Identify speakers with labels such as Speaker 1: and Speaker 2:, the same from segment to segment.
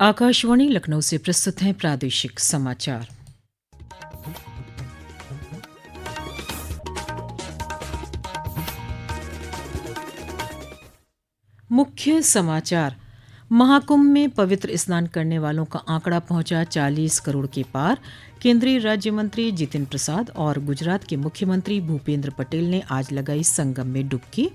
Speaker 1: आकाशवाणी लखनऊ से प्रस्तुत हैं प्रादेशिक समाचार। मुख्य समाचार। महाकुंभ में पवित्र स्नान करने वालों का आंकड़ा पहुंचा 40 करोड़ के पार। केंद्रीय राज्य मंत्री जितिन प्रसाद और गुजरात के मुख्यमंत्री भूपेंद्र पटेल ने आज लगाई संगम में डुबकी।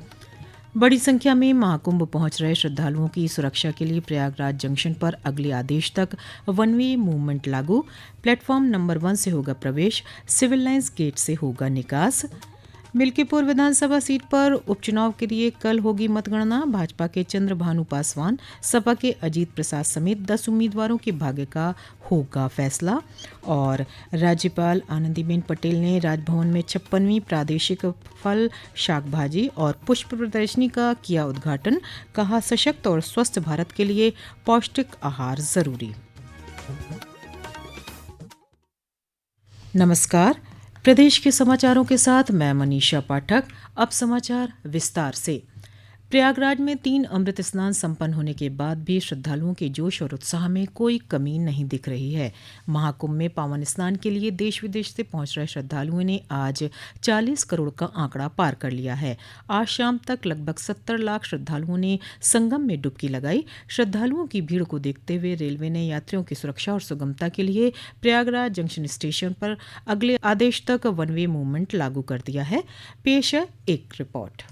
Speaker 1: बड़ी संख्या में महाकुंभ पहुंच रहे श्रद्धालुओं की सुरक्षा के लिए प्रयागराज जंक्शन पर अगले आदेश तक वन वे मूवमेंट लागू। प्लेटफॉर्म नंबर 1 से होगा प्रवेश, सिविल लाइंस गेट से होगा निकास। मिल्कीपुर विधानसभा सीट पर उपचुनाव के लिए कल होगी मतगणना। भाजपा के चंद्रभानु पासवान, सपा के अजीत प्रसाद समेत 10 उम्मीदवारों के भाग्य का होगा फैसला। और राज्यपाल आनंदीबेन पटेल ने राजभवन में 56वीं प्रादेशिक फल, शाक भाजी और पुष्प प्रदर्शनी का किया उद्घाटन। कहा, सशक्त और स्वस्थ भारत के लिए पौष्टिक आहार जरूरी। नमस्कार, प्रदेश के समाचारों के साथ मैं मनीषा पाठक। अब समाचार विस्तार से। प्रयागराज में 3 अमृत स्नान संपन्न होने के बाद भी श्रद्धालुओं के जोश और उत्साह में कोई कमी नहीं दिख रही है। महाकुंभ में पावन स्नान के लिए देश विदेश से पहुंच रहे श्रद्धालुओं ने आज 40 करोड़ का आंकड़ा पार कर लिया है। आज शाम तक लगभग 70 लाख श्रद्धालुओं ने संगम में डुबकी लगाई। श्रद्धालुओं की भीड़ को देखते हुए रेलवे ने यात्रियों की सुरक्षा और सुगमता के लिए प्रयागराज जंक्शन स्टेशन पर अगले आदेश तक वन वे मूवमेंट लागू कर दिया है। पेश है एक रिपोर्ट।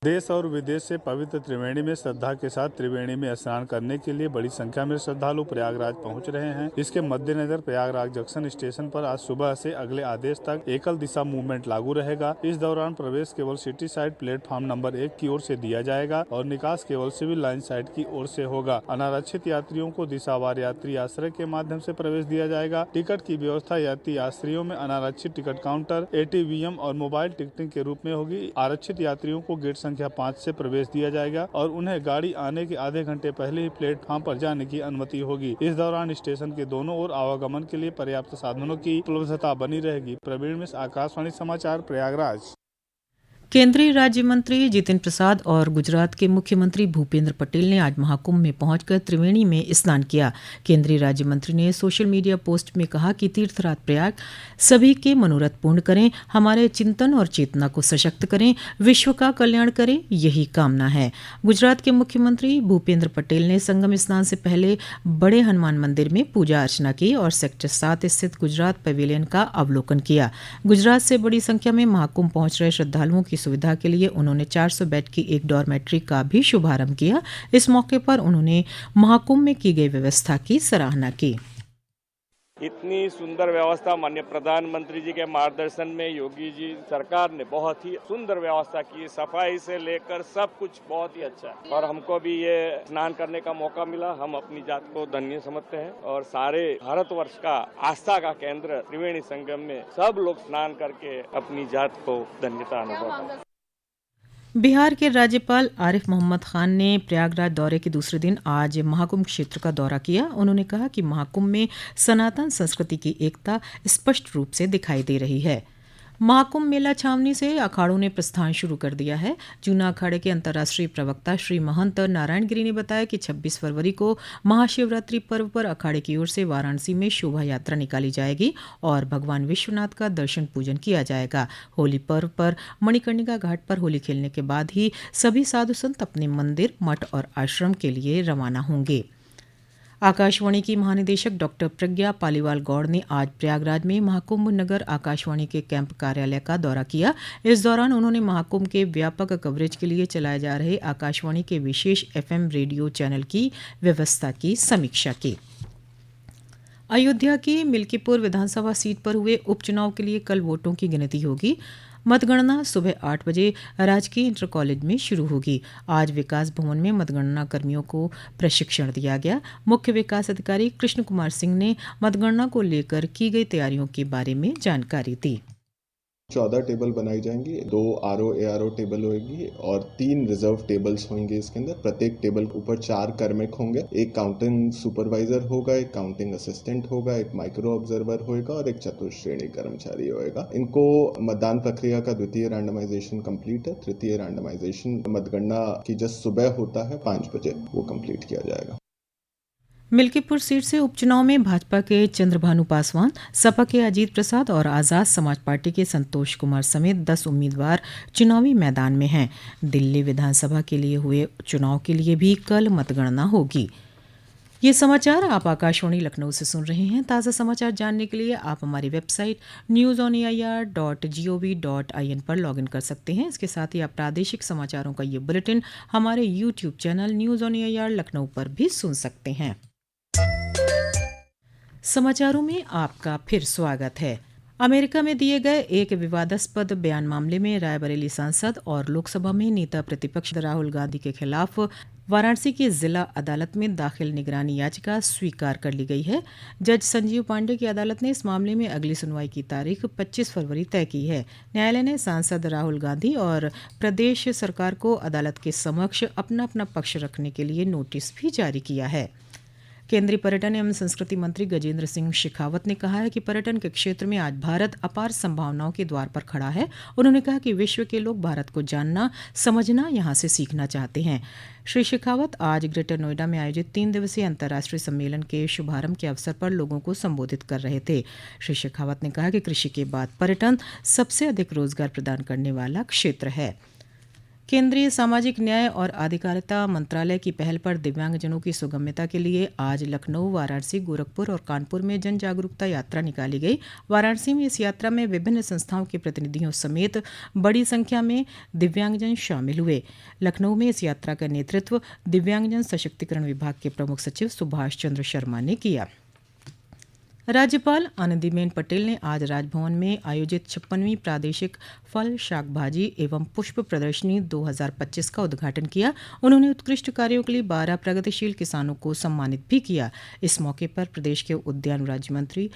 Speaker 2: देश और विदेश से पवित्र त्रिवेणी में श्रद्धा के साथ त्रिवेणी में स्नान करने के लिए बड़ी संख्या में श्रद्धालु प्रयागराज पहुंच रहे हैं। इसके मद्देनजर प्रयागराज जंक्शन स्टेशन पर आज सुबह से अगले आदेश तक एकल दिशा मूवमेंट लागू रहेगा। इस दौरान प्रवेश केवल सिटी साइड प्लेटफॉर्म नंबर 1 की ओर से दिया जाएगा और निकास केवल सिविल लाइन साइड की ओर से होगा। अनारक्षित यात्रियों को दिशावार यात्री आश्रय के माध्यम से प्रवेश दिया जाएगा। टिकट की व्यवस्था यात्री आश्रयों में अनारक्षित टिकट काउंटर, ATVM और मोबाइल टिकटिंग के रूप में होगी। आरक्षित यात्रियों को गेट संख्या 5 से प्रवेश दिया जाएगा और उन्हें गाड़ी आने के आधे घंटे पहले ही प्लेटफॉर्म पर जाने की अनुमति होगी। इस दौरान स्टेशन के दोनों ओर आवागमन के लिए पर्याप्त साधनों की उपलब्धता बनी रहेगी। प्रवीण मिश्र, आकाशवाणी समाचार, प्रयागराज।
Speaker 1: केंद्रीय राज्य मंत्री जितिन प्रसाद और गुजरात के मुख्यमंत्री भूपेंद्र पटेल ने आज महाकुंभ में पहुंचकर त्रिवेणी में स्नान किया। केंद्रीय राज्य मंत्री ने सोशल मीडिया पोस्ट में कहा कि तीर्थराज प्रयाग सभी के मनोरथ पूर्ण करें, हमारे चिंतन और चेतना को सशक्त करें, विश्व का कल्याण करें, यही कामना है। गुजरात के मुख्यमंत्री भूपेंद्र पटेल ने संगम स्नान से पहले बड़े हनुमान मंदिर में पूजा अर्चना की और सेक्टर 7 स्थित गुजरात पवेलियन का अवलोकन किया। गुजरात से बड़ी संख्या में महाकुंभ पहुंच रहे श्रद्धालुओं की सुविधा के लिए उन्होंने 400 बेड की एक डॉर्मेट्री का भी शुभारंभ किया। इस मौके पर उन्होंने महाकुंभ में की गई व्यवस्था की सराहना की।
Speaker 3: इतनी सुंदर व्यवस्था माननीय प्रधानमंत्री जी के मार्गदर्शन में योगी जी सरकार ने बहुत ही सुंदर व्यवस्था की। सफाई से लेकर सब कुछ बहुत ही अच्छा है और हमको भी ये स्नान करने का मौका मिला। हम अपनी जात को धन्य समझते हैं और सारे भारतवर्ष का आस्था का केंद्र त्रिवेणी संगम में सब लोग स्नान करके अपनी जात को धन्यता अनुभव करते।
Speaker 1: बिहार के राज्यपाल आरिफ मोहम्मद खान ने प्रयागराज दौरे के दूसरे दिन आज महाकुंभ क्षेत्र का दौरा किया। उन्होंने कहा कि महाकुंभ में सनातन संस्कृति की एकता स्पष्ट रूप से दिखाई दे रही है। महाकुंभ मेला छावनी से अखाड़ों ने प्रस्थान शुरू कर दिया है। जूना अखाड़े के अंतर्राष्ट्रीय प्रवक्ता श्री महंत नारायण गिरी ने बताया कि 26 फरवरी को महाशिवरात्रि पर्व पर अखाड़े की ओर से वाराणसी में शोभा यात्रा निकाली जाएगी और भगवान विश्वनाथ का दर्शन पूजन किया जाएगा। होली पर्व पर मणिकर्णिका घाट पर होली खेलने के बाद ही सभी साधु संत अपने मंदिर, मठ और आश्रम के लिए रवाना होंगे। आकाशवाणी की महानिदेशक डॉक्टर प्रज्ञा पालीवाल गौड़ ने आज प्रयागराज में महाकुंभ नगर आकाशवाणी के कैंप कार्यालय का दौरा किया। इस दौरान उन्होंने महाकुंभ के व्यापक कवरेज के लिए चलाए जा रहे आकाशवाणी के विशेष FM रेडियो चैनल की व्यवस्था की समीक्षा की। अयोध्या की मिल्कीपुर विधानसभा सीट पर हुए उपचुनाव के लिए कल वोटों की गिनती होगी। मतगणना सुबह 8 बजे राजकीय इंटर कॉलेज में शुरू होगी। आज विकास भवन में मतगणना कर्मियों को प्रशिक्षण दिया गया। मुख्य विकास अधिकारी कृष्ण कुमार सिंह ने मतगणना को लेकर की गई तैयारियों के बारे में जानकारी दी।
Speaker 4: 14 टेबल बनाई जाएंगी, 2 RO ARO टेबल होगी और 3 रिजर्व टेबल्स होंगे। इसके अंदर प्रत्येक टेबल के ऊपर 4 कर्मिक होंगे। एक काउंटिंग सुपरवाइजर होगा, एक काउंटिंग असिस्टेंट होगा, एक माइक्रो ऑब्जर्वर होगा और एक चतुर्श्रेणी कर्मचारी होगा। इनको मतदान प्रक्रिया का द्वितीय रैंडमाइजेशन कंप्लीट है। तृतीय रैंडमाइजेशन मतगणना की जस्ट सुबह होता है 5 बजे, वो कंप्लीट किया जाएगा।
Speaker 1: मिल्कीपुर सीट से उपचुनाव में भाजपा के चंद्रभानु पासवान, सपा के अजीत प्रसाद और आजाद समाज पार्टी के संतोष कुमार समेत 10 उम्मीदवार चुनावी मैदान में हैं। दिल्ली विधानसभा के लिए हुए चुनाव के लिए भी कल मतगणना होगी। ये समाचार आप आकाशवाणी लखनऊ से सुन रहे हैं। ताज़ा समाचार जानने के लिए आप हमारी वेबसाइट newsonair.gov.in पर लॉगिन कर सकते हैं। इसके साथ ही आप प्रादेशिक समाचारों का ये बुलेटिन हमारे YouTube channel news on AIR Lucknow पर भी सुन सकते हैं। समाचारों में आपका फिर स्वागत है। अमेरिका में दिए गए एक विवादास्पद बयान मामले में रायबरेली सांसद और लोकसभा में नेता प्रतिपक्ष राहुल गांधी के खिलाफ वाराणसी की जिला अदालत में दाखिल निगरानी याचिका स्वीकार कर ली गई है। जज संजीव पांडे की अदालत ने इस मामले में अगली सुनवाई की तारीख 25 फरवरी तय की है। न्यायालय ने सांसद राहुल गांधी और प्रदेश सरकार को अदालत के समक्ष अपना पक्ष रखने के लिए नोटिस भी जारी किया है। केंद्रीय पर्यटन एवं संस्कृति मंत्री गजेंद्र सिंह शेखावत ने कहा है कि पर्यटन के क्षेत्र में आज भारत अपार संभावनाओं के द्वार पर खड़ा है। उन्होंने कहा कि विश्व के लोग भारत को जानना, समझना, यहाँ से सीखना चाहते हैं। श्री शेखावत आज ग्रेटर नोएडा में आयोजित 3 दिवसीय अंतर्राष्ट्रीय सम्मेलन के शुभारंभ के अवसर पर लोगों को संबोधित कर रहे थे। श्री शेखावत ने कहा कि कृषि के बाद पर्यटन सबसे अधिक रोजगार प्रदान करने वाला क्षेत्र है। केंद्रीय सामाजिक न्याय और अधिकारिता मंत्रालय की पहल पर दिव्यांगजनों की सुगम्यता के लिए आज लखनऊ, वाराणसी, गोरखपुर और कानपुर में जन जागरूकता यात्रा निकाली गई। वाराणसी में इस यात्रा में विभिन्न संस्थाओं के प्रतिनिधियों समेत बड़ी संख्या में दिव्यांगजन शामिल हुए। लखनऊ में इस यात्रा का नेतृत्व दिव्यांगजन सशक्तिकरण विभाग के प्रमुख सचिव सुभाष चंद्र शर्मा ने किया। राज्यपाल आनंदीबेन पटेल ने आज राजभवन में आयोजित 56वीं प्रादेशिक फल, शाक भाजी एवं पुष्प प्रदर्शनी 2025 का उद्घाटन किया। उन्होंने उत्कृष्ट कार्यों के लिए 12 प्रगतिशील किसानों को सम्मानित भी किया। इस मौके पर प्रदेश के उद्यान राज्य मंत्री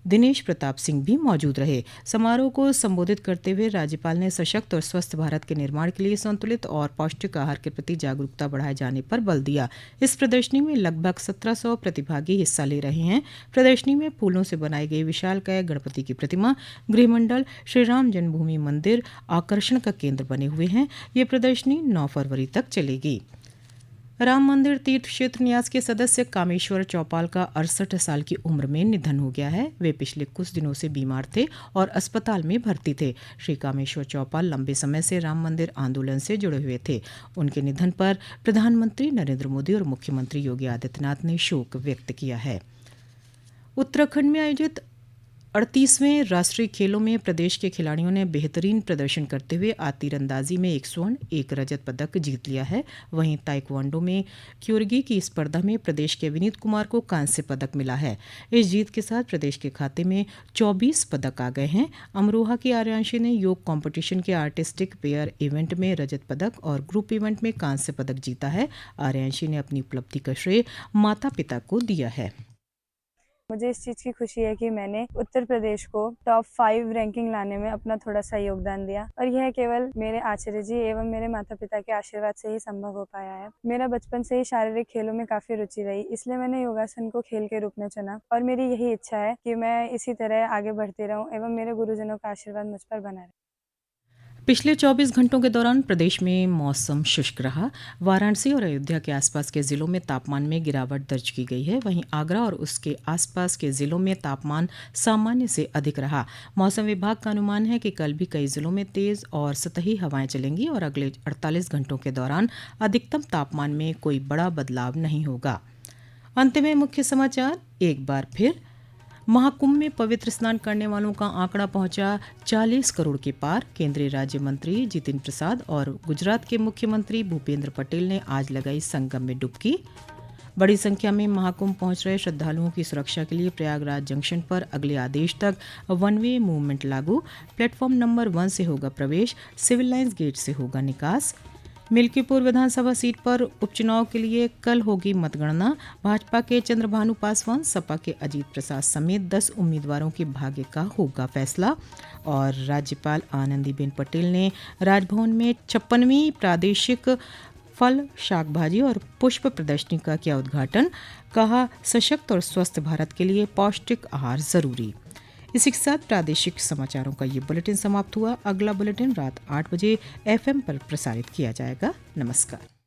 Speaker 1: दिनेश प्रताप सिंह भी मौजूद रहे। समारोह को संबोधित करते हुए राज्यपाल ने सशक्त और स्वस्थ भारत के निर्माण के लिए संतुलित और पौष्टिक आहार के प्रति जागरूकता बढ़ाए जाने पर बल दिया। इस प्रदर्शनी में लगभग 1700 प्रतिभागी हिस्सा ले रहे हैं। प्रदर्शनी में फूलों से बनाई गई विशालकाय गणपति की प्रतिमा, गृहमंडल, श्री राम जन्मभूमि मंदिर आकर्षण का केंद्र बने हुए हैं। ये प्रदर्शनी 9 फरवरी तक चलेगी। राम मंदिर तीर्थ क्षेत्र न्यास के सदस्य कामेश्वर चौपाल का 68 साल की उम्र में निधन हो गया है। वे पिछले कुछ दिनों से बीमार थे और अस्पताल में भर्ती थे। श्री कामेश्वर चौपाल लंबे समय से राम मंदिर आंदोलन से जुड़े हुए थे। उनके निधन पर प्रधानमंत्री नरेंद्र मोदी और मुख्यमंत्री योगी आदित्यनाथ ने शोक व्यक्त किया है। उत्तराखंड में आयोजित 38वें राष्ट्रीय खेलों में प्रदेश के खिलाड़ियों ने बेहतरीन प्रदर्शन करते हुए तीरंदाजी में 1 स्वर्ण, 1 रजत पदक जीत लिया है। वहीं ताइक्वांडो में क्योरगी की स्पर्धा में प्रदेश के विनीत कुमार को कांस्य पदक मिला है। इस जीत के साथ प्रदेश के खाते में 24 पदक आ गए हैं। अमरोहा की आर्यांशी ने योग कॉम्पिटिशन के आर्टिस्टिक पेयर इवेंट में रजत पदक और ग्रुप इवेंट में कांस्य पदक जीता है। आर्यांशी ने अपनी उपलब्धि का श्रेय माता पिता को दिया है।
Speaker 5: मुझे इस चीज़ की खुशी है कि मैंने उत्तर प्रदेश को टॉप 5 रैंकिंग लाने में अपना थोड़ा सा योगदान दिया और यह केवल मेरे आचार्य जी एवं मेरे माता पिता के आशीर्वाद से ही संभव हो पाया है। मेरा बचपन से ही शारीरिक खेलों में काफ़ी रुचि रही, इसलिए मैंने योगासन को खेल के रूप में चुना और मेरी यही इच्छा है कि मैं इसी तरह आगे बढ़ती रहूं एवं मेरे गुरुजनों का आशीर्वाद मुझ पर बना रहे।
Speaker 1: पिछले 24 घंटों के दौरान प्रदेश में मौसम शुष्क रहा। वाराणसी और अयोध्या के आसपास के जिलों में तापमान में गिरावट दर्ज की गई है। वहीं आगरा और उसके आसपास के जिलों में तापमान सामान्य से अधिक रहा। मौसम विभाग का अनुमान है कि कल भी कई जिलों में तेज और सतही हवाएं चलेंगी और अगले 48 घंटों के दौरान अधिकतम तापमान में कोई बड़ा बदलाव नहीं होगा। अंत में मुख्य समाचार एक बार फिर। महाकुंभ में पवित्र स्नान करने वालों का आंकड़ा पहुंचा 40 करोड़ के पार। केंद्रीय राज्य मंत्री जितिन प्रसाद और गुजरात के मुख्यमंत्री भूपेंद्र पटेल ने आज लगाई संगम में डुबकी। बड़ी संख्या में महाकुंभ पहुंच रहे श्रद्धालुओं की सुरक्षा के लिए प्रयागराज जंक्शन पर अगले आदेश तक 1 वे मूवमेंट लागू। प्लेटफॉर्म नंबर 1 से होगा प्रवेश, सिविल लाइंस गेट से होगा निकास। मिल्कीपुर विधानसभा सीट पर उपचुनाव के लिए कल होगी मतगणना। भाजपा के चंद्रभानु पासवान, सपा के अजीत प्रसाद समेत 10 उम्मीदवारों के भाग्य का होगा फैसला। और राज्यपाल आनंदीबेन पटेल ने राजभवन में 56वीं प्रादेशिक फल, शाक भाजी और पुष्प प्रदर्शनी का किया उद्घाटन। कहा, सशक्त और स्वस्थ भारत के लिए पौष्टिक आहार जरूरी। इसी के साथ प्रादेशिक समाचारों का ये बुलेटिन समाप्त हुआ। अगला बुलेटिन रात 8 बजे FM पर प्रसारित किया जाएगा। नमस्कार।